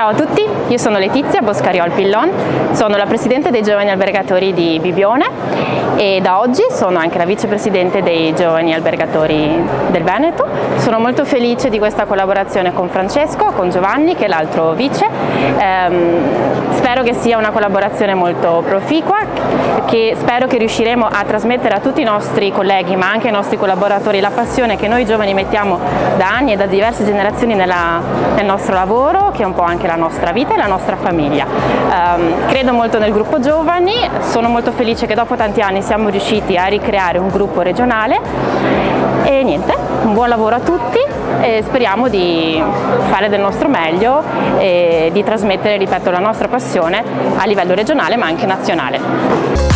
Ciao a tutti, io sono Letizia Boscariol Pillon, sono la Presidente dei Giovani Albergatori di Bibione e da oggi sono anche la Vicepresidente dei Giovani Albergatori del Veneto. Sono molto felice di questa collaborazione con Francesco, con Giovanni che è l'altro vice. Spero che sia una collaborazione molto proficua, che spero che riusciremo a trasmettere a tutti i nostri colleghi ma anche ai nostri collaboratori la passione che noi giovani mettiamo da anni e da diverse generazioni nel nostro lavoro, che è un po' anche la nostra vita e la nostra famiglia. Credo molto nel gruppo giovani, sono molto felice che dopo tanti anni siamo riusciti a ricreare un gruppo regionale e niente, un buon lavoro a tutti e speriamo di fare del nostro meglio e di trasmettere, ripeto, la nostra passione a livello regionale ma anche nazionale.